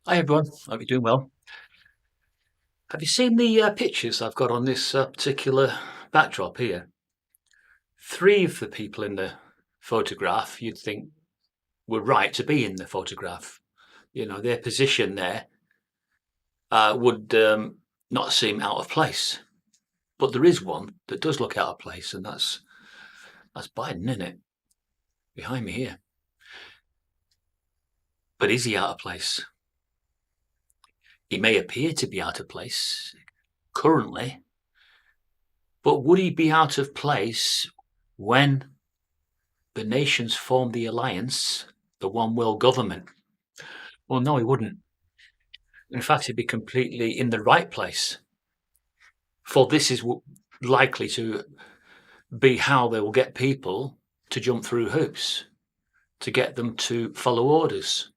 Hi everyone, hope you're doing well. Have you seen the pictures I've got on this particular backdrop here? Three of the people in the photograph you'd think were right to be in the photograph. You know, their position there would not seem out of place. But there is one that does look out of place, and that's Biden, isn't it? Behind me here. But is he out of place? He may appear to be out of place currently, but would he be out of place when the nations formed the alliance, the one world government? Well, no, he wouldn't. In fact, he'd be completely in the right place. For this is likely to be how they will get people to jump through hoops, to get them to follow orders.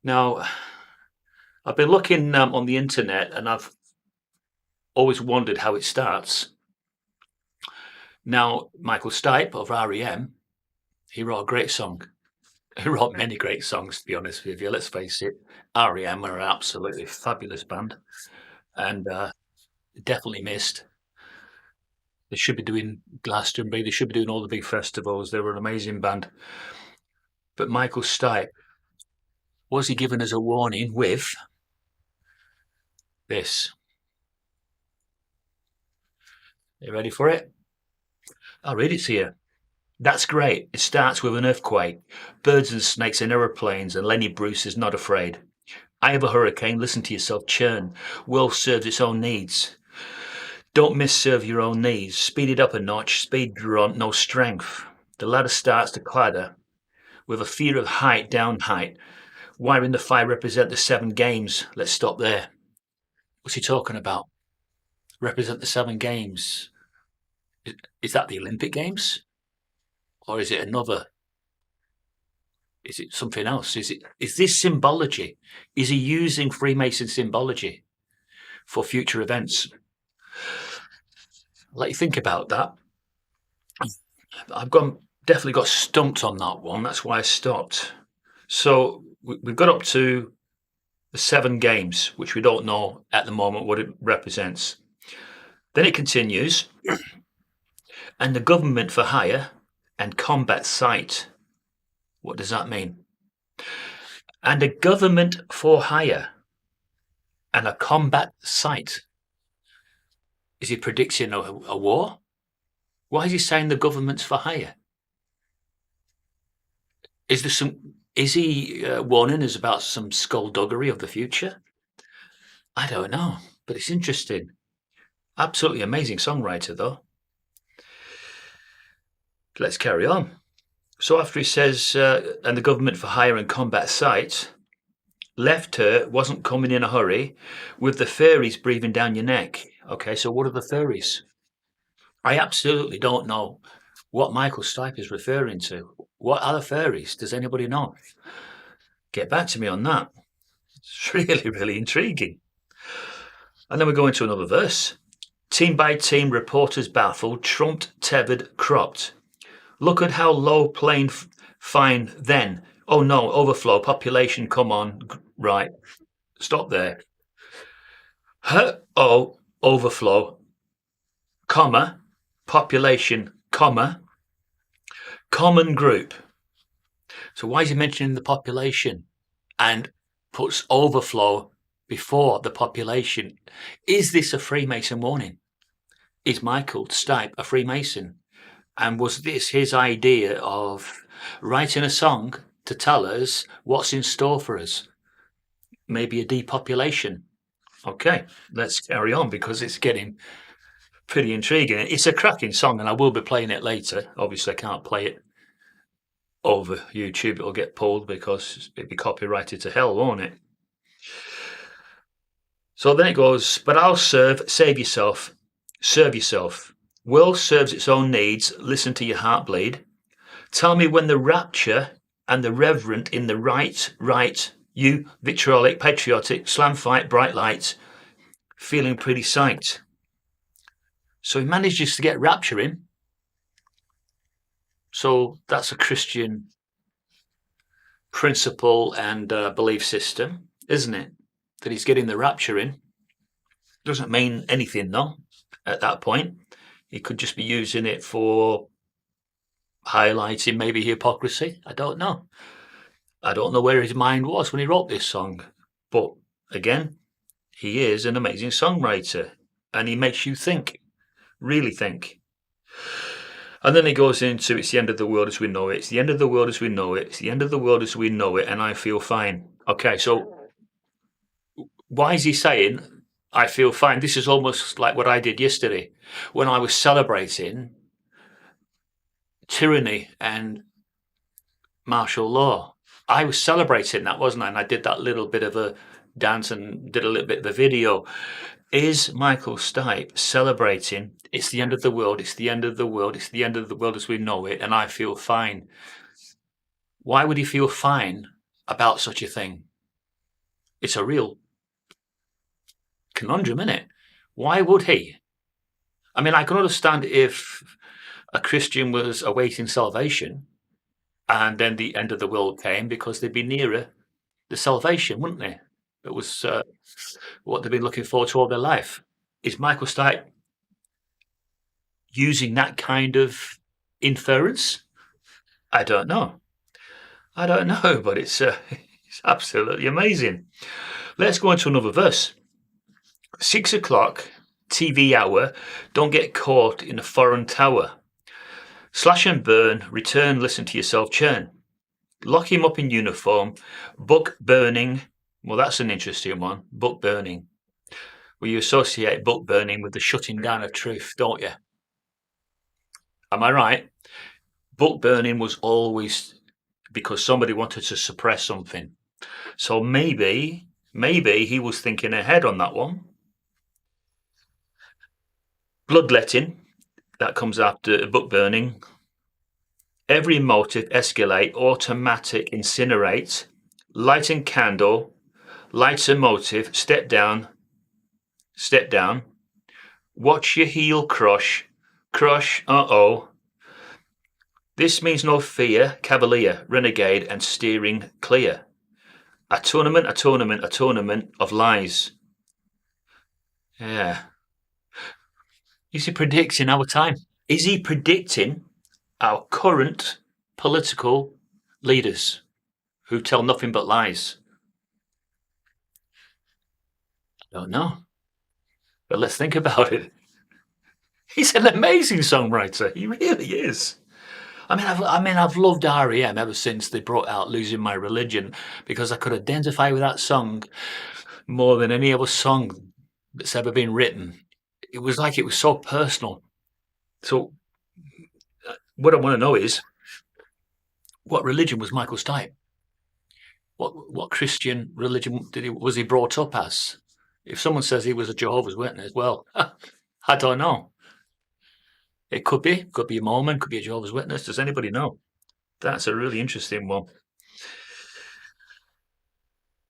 Now, I've been looking on the internet and I've always wondered how it starts. Now, Michael Stipe of REM, he wrote a great song. He wrote many great songs, to be honest with you. Let's face it, REM are an absolutely fabulous band, and definitely missed. They should be doing Glastonbury. They should be doing all the big festivals. They were an amazing band. But Michael Stipe, was he given as a warning with this? Are you ready for it? I'll read it to you. That's great. It starts with an earthquake, birds and snakes in aeroplanes, and Lenny Bruce is not afraid. I have a hurricane. Listen to yourself churn. World serves its own needs. Don't misserve your own needs. Speed it up a notch. Speed grunt, no strength. The ladder starts to clatter with a fear of height, down height. Wire in the fire represent the 7 games. Let's stop there. What's he talking about? Represent the 7 games. Is that the Olympic Games? Or is it another? Is it something else? Is this symbology? Is he using Freemason symbology for future events? Let you think about that. Definitely got stumped on that one. That's why I stopped. So we've got up to the 7 games, which we don't know at the moment what it represents. Then it continues, and the government for hire and combat site. What does that mean? And a government for hire and a combat site. Is he predicting a war? Why is he saying the government's for hire? Is he warning us about some skullduggery of the future? I don't know, but it's interesting. Absolutely amazing songwriter, though. Let's carry on. So after he says, and the government for hire and combat site, left her, wasn't coming in a hurry, with the fairies breathing down your neck. Okay, so what are the fairies? I absolutely don't know what Michael Stipe is referring to. What are the fairies? Does anybody know? Get back to me on that. It's really, really intriguing. And then we go into another verse. Team by team, reporters baffled, trumped, tethered, cropped. Look at how low playing fine then. Oh no, overflow, population, come on. Right, stop there. Oh, overflow, comma, population, comma, common group. So why is he mentioning the population and puts overflow before the population? Is this a Freemason warning? Is Michael Stipe a Freemason? And was this his idea of writing a song to tell us what's in store for us? Maybe a depopulation. Okay, let's carry on because it's getting pretty intriguing. It's a cracking song, and I will be playing it later. Obviously, I can't play it over YouTube. It'll get pulled because it'd be copyrighted to hell, won't it? So then it goes, but I'll save yourself, serve yourself. World serves its own needs. Listen to your heart bleed. Tell me when the rapture and the reverent in the right, you vitriolic, patriotic, slam fight, bright light, feeling pretty psyched. So he manages to get rapture in. So that's a Christian principle and belief system, isn't it? That he's getting the rapture in. Doesn't mean anything, though, at that point. He could just be using it for highlighting maybe hypocrisy. I don't know. I don't know where his mind was when he wrote this song. But again, he is an amazing songwriter and he makes you think, really think. And then he goes into it's the end of the world as we know it. It's the end of the world as we know it. It's the end of the world as we know it. And I feel fine. Okay, so why is he saying I feel fine? This is almost like what I did yesterday when I was celebrating tyranny and martial law. I was celebrating that, wasn't I? And I did that little bit of a dance and did a little bit of a video. Is Michael Stipe celebrating it's the end of the world, it's the end of the world, it's the end of the world as we know it, and I feel fine? Why would he feel fine about such a thing? It's a real conundrum, isn't it? Why would he? I mean, I can understand if a Christian was awaiting salvation and then the end of the world came because they'd be nearer the salvation, wouldn't they? It was what they've been looking forward to all their life. Is Michael Stipe using that kind of inference? I don't know. I don't know, but it's absolutely amazing. Let's go on to another verse. 6 o'clock, TV hour, don't get caught in a foreign tower. Slash and burn, return, listen to yourself churn. Lock him up in uniform, book burning. Well, that's an interesting one, book burning. Well, you associate book burning with the shutting down of truth, don't you? Am I right? Book burning was always because somebody wanted to suppress something. So maybe he was thinking ahead on that one. Bloodletting, that comes after book burning. Every motive escalate, automatic incinerate, lighten candle, lights a motive, step down, watch your heel crush, uh-oh. This means no fear, cavalier, renegade, and steering clear. A tournament of lies. Yeah. Is he predicting our time? Is he predicting our current political leaders who tell nothing but lies? I don't know. But let's think about it. He's an amazing songwriter. He really is. I mean, I've loved REM ever since they brought out "Losing My Religion" because I could identify with that song more than any other song that's ever been written. It was like it was so personal. So, what I want to know is, what religion was Michael Stipe? What Christian religion was he brought up as? If someone says he was a Jehovah's Witness, well, I don't know. It could be a Mormon, could be a Jehovah's Witness. Does anybody know? That's a really interesting one.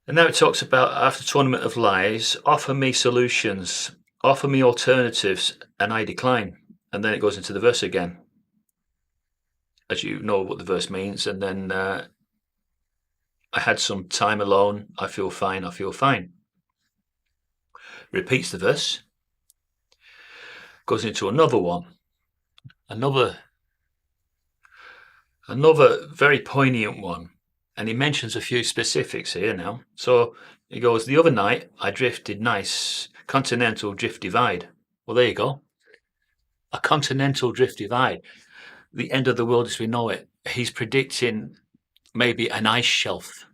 And now it talks about after tournament of lies, offer me solutions, offer me alternatives, and I decline. And then it goes into the verse again, as you know what the verse means. And then I had some time alone. I feel fine. I feel fine. Repeats the verse. Goes into another one. Another very poignant one. And he mentions a few specifics here now. So he goes, the other night I drifted nice, continental drift divide. Well, there you go. A continental drift divide. The end of the world as we know it. He's predicting maybe an ice shelf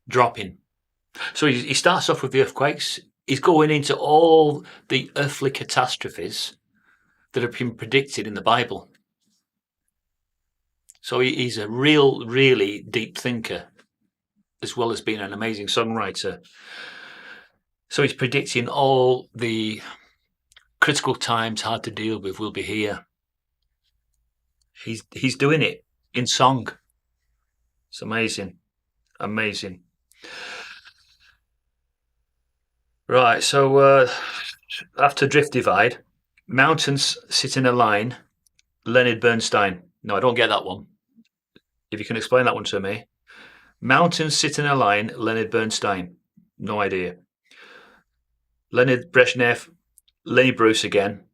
dropping. So he starts off with the earthquakes. He's going into all the earthly catastrophes that have been predicted in the Bible. So he's a really deep thinker, as well as being an amazing songwriter. So he's predicting all the critical times hard to deal with will be here. He's doing it in song. It's amazing. Right, so after Drift Divide, Mountains Sit in a Line, Leonard Bernstein. No, I don't get that one. If you can explain that one to me. Mountains sit in a line, Leonard Bernstein. No idea. Leonard Brezhnev, Lenny Bruce again,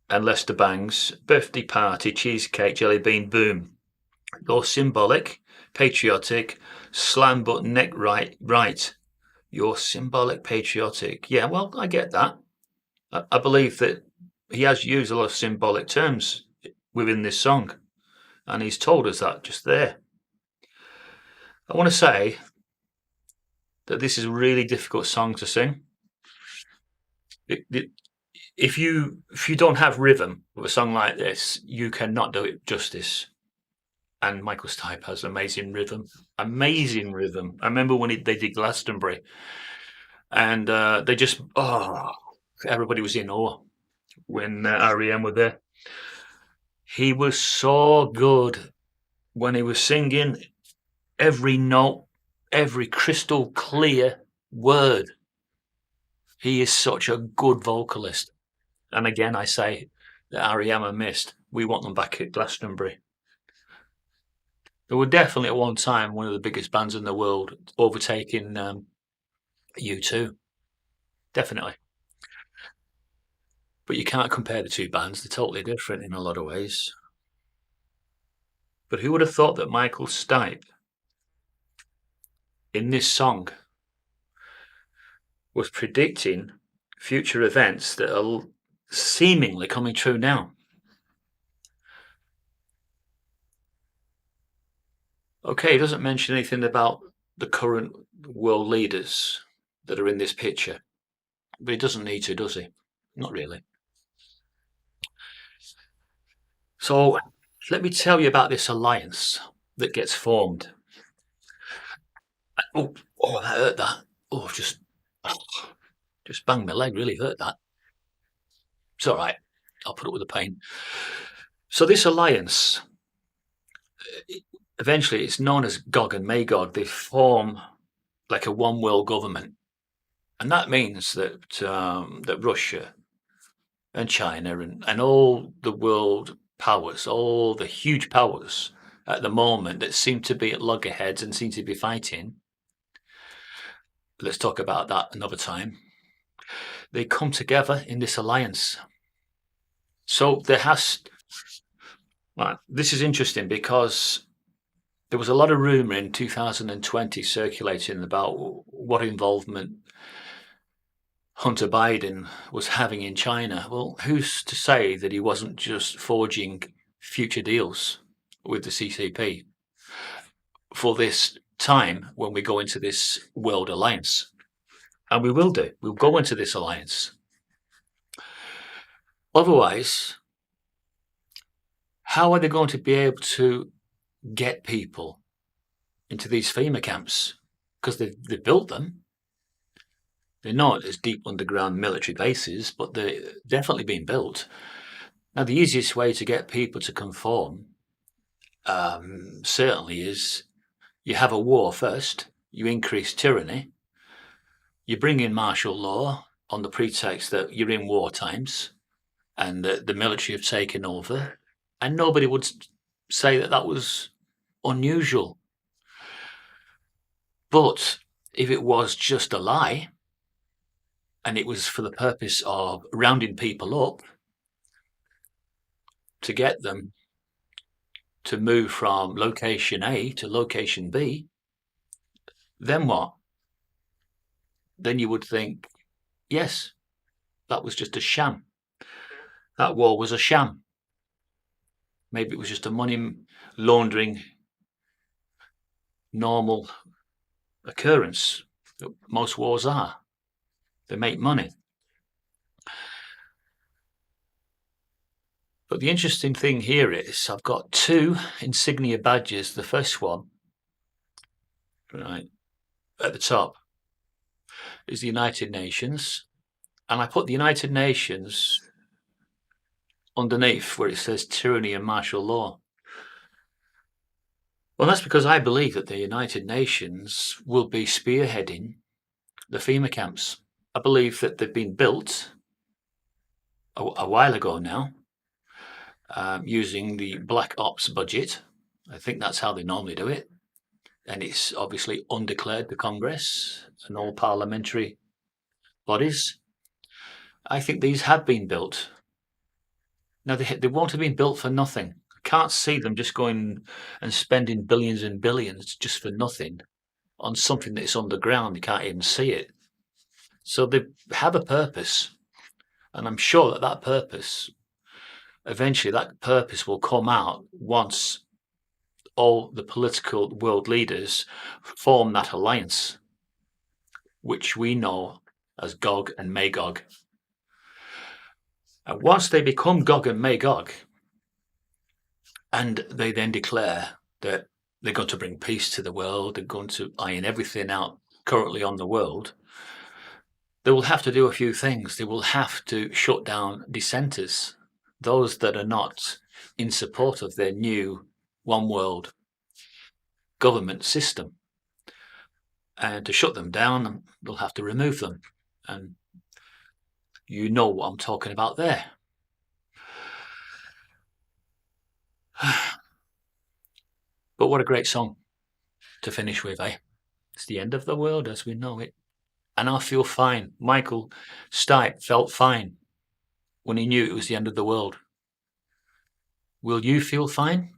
and Lester Bangs. Birthday party, cheesecake, jelly bean, boom. You're symbolic, patriotic, slam but neck right. You're symbolic, patriotic. Yeah, well, I get that. I believe that he has used a lot of symbolic terms within this song, and he's told us that just there. I want to say that this is a really difficult song to sing. If you don't have rhythm with a song like this, you cannot do it justice. And Michael Stipe has amazing rhythm, amazing rhythm. I remember when they did Glastonbury, and they just everybody was in awe when REM were there. He was so good when he was singing. Every note, every crystal clear word. He is such a good vocalist. And again, I say that REM are missed. We want them back at Glastonbury. They were definitely at one time one of the biggest bands in the world, overtaking U2. Definitely. But you can't compare the two bands. They're totally different in a lot of ways. But who would have thought that Michael Stipe, in this song, was predicting future events that are seemingly coming true now? Okay, he doesn't mention anything about the current world leaders that are in this picture, but he doesn't need to, does he? Not really. So let me tell you about this alliance that gets formed. Oh, that hurt that. Oh, just banged my leg, really hurt that. It's all right. I'll put up with the pain. So this alliance, eventually it's known as Gog and Magog. They form like a one world government. And that means that Russia and China and all the world powers, all the huge powers at the moment that seem to be at loggerheads and seem to be fighting, let's talk about that another time. They come together in this alliance. So this is interesting because there was a lot of rumour in 2020 circulating about what involvement Hunter Biden was having in China. Well, who's to say that he wasn't just forging future deals with the CCP for this time when we go into this world alliance? And we will do. We'll go into this alliance. Otherwise, how are they going to be able to get people into these FEMA camps? Because they built them. They're not as deep underground military bases, but they're definitely being built. Now, the easiest way to get people to conform certainly is you have a war first, you increase tyranny, you bring in martial law on the pretext that you're in war times and the military have taken over, and nobody would say that that was unusual. But if it was just a lie, and it was for the purpose of rounding people up to get them to move from location A to location B, then what? Then you would think, yes, that was just a sham. That war was a sham. Maybe it was just a money laundering normal occurrence that most wars are. They make money. But the interesting thing here is I've got two insignia badges. The first one, right, at the top, is the United Nations. And I put the United Nations underneath where it says tyranny and martial law. Well, that's because I believe that the United Nations will be spearheading the FEMA camps. I believe that they've been built a while ago now, using the Black Ops budget I think that's how they normally do it. And it's obviously undeclared the Congress and all parliamentary bodies. I think these have been built. Now, they won't have been built for nothing. I can't see them just going and spending billions and billions just for nothing on something that's underground. You can't even see it. So they have a purpose. And I'm sure that eventually that purpose will come out once all the political world leaders form that alliance, which we know as Gog and Magog. And once they become Gog and Magog, and they then declare that they're going to bring peace to the world, they're going to iron everything out currently on the world, they will have to do a few things. They will have to shut down dissenters, those that are not in support of their new one world government system. And to shut them down, they'll have to remove them. And you know what I'm talking about there. But what a great song to finish with, eh? It's the end of the world as we know it. And I feel fine. Michael Stipe felt fine when he knew it was the end of the world. Will you feel fine?